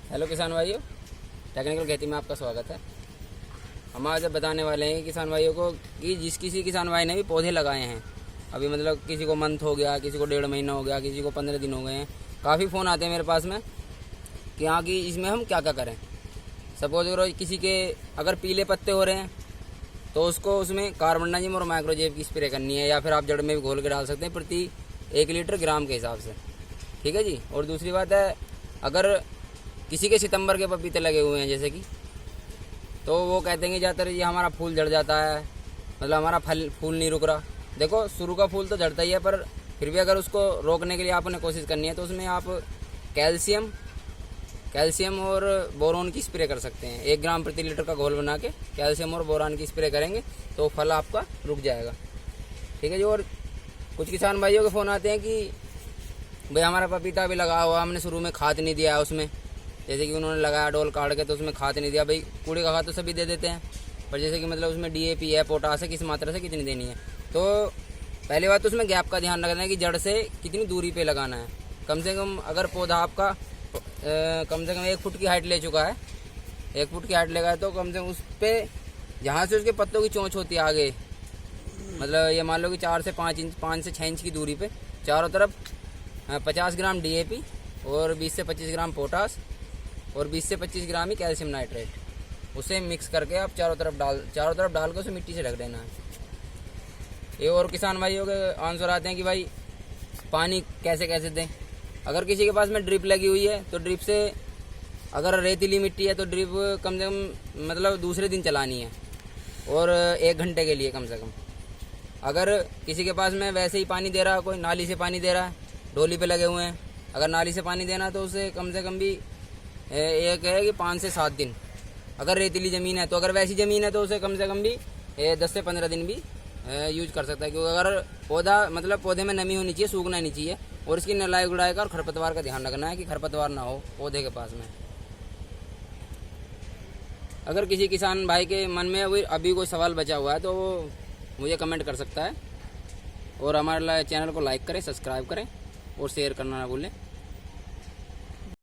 Hello किसान भाइयों, technical खेती में आपका स्वागत है। हम आज बताने वाले हैं किसान भाइयों को कि जिस किसी किसान भाई ने भी पौधे लगाए हैं, अभी मतलब किसी को मंथ हो गया, किसी को 1.5 महीना हो गया, किसी को 15 दिन हो गए हैं, काफ़ी फ़ोन आते हैं मेरे पास में कि हाँ कि इसमें हम क्या क्या करें। सपोज करो किसी के अगर पीले पत्ते हो रहे हैं तो उसको उसमें कार्बनडाजिम और माइक्रोजेब की स्प्रे करनी है, या फिर आप जड़ में भी घोल के डाल सकते हैं प्रति 1 लीटर ग्राम के हिसाब से। ठीक है जी। और दूसरी बात है, अगर किसी के सितंबर के पपीते लगे हुए हैं जैसे कि, तो वो कहते हैं कि ज़्यादातर ये हमारा फूल झड़ जाता है, मतलब हमारा फूल नहीं रुक रहा। देखो, शुरू का फूल तो झड़ता ही है, पर फिर भी अगर उसको रोकने के लिए आपने कोशिश करनी है तो उसमें आप कैल्शियम और बोरोन की स्प्रे कर सकते हैं। 1 ग्राम प्रति लीटर का घोल बना के कैल्शियम और बोरान की स्प्रे करेंगे तो फल आपका रुक जाएगा। ठीक है जी। और कुछ किसान भाइयों के फ़ोन आते हैं कि भाई हमारा पपीता अभी लगा हुआ, हमने शुरू में खाद नहीं दिया है उसमें, जैसे कि उन्होंने लगाया डोल काट के तो उसमें खाद नहीं दिया। भाई कूड़े का खाद तो सभी दे देते हैं, पर जैसे कि मतलब उसमें DAP है, पोटास है, किस मात्रा से कितनी देनी है। तो पहली बात तो उसमें गैप का ध्यान रखना है कि जड़ से कितनी दूरी पे लगाना है। कम से कम अगर पौधा आपका कम से कम 1 फुट की हाइट ले चुका है, 1 फुट की हाइट लेगा है, तो कम से कम उस पर जहाँ से उसके पत्तों की चोंच होती है आगे, मतलब ये मान लो कि 4 से 5 से 6 इंच की दूरी पे चारों तरफ 50 ग्राम DAP और 20 से 25 ग्राम पोटास और 20 से 25 ग्राम ही कैल्शियम नाइट्रेट, उसे मिक्स करके आप चारों तरफ डाल के उसे मिट्टी से ढक देना है। ये और किसान भाइयों के आंसर आते हैं कि भाई पानी कैसे कैसे दें। अगर किसी के पास में ड्रिप लगी हुई है तो ड्रिप से, अगर रेतीली मिट्टी है तो ड्रिप कम से कम मतलब दूसरे दिन चलानी है, और 1 घंटे के लिए कम से कम। अगर किसी के पास में वैसे ही पानी दे रहा है, कोई नाली से पानी दे रहा है, डोली पे लगे हुए हैं, अगर नाली से पानी देना तो उसे कम से कम भी एक है कि 5 से 7 दिन। अगर रेतीली ज़मीन है तो, अगर वैसी ज़मीन है तो उसे कम से कम भी 10 से 15 दिन भी यूज कर सकता है। क्योंकि अगर पौधा मतलब पौधे में नमी होनी चाहिए, सूखना नहीं चाहिए, और इसकी नलाई गुड़ाई का और खरपतवार का ध्यान रखना है कि खरपतवार ना हो पौधे के पास में। अगर किसी किसान भाई के मन में अभी कोई सवाल बचा हुआ है तो वो मुझे कमेंट कर सकता है, और हमारे चैनल को लाइक करें, सब्सक्राइब करें और शेयर करना ना भूलें।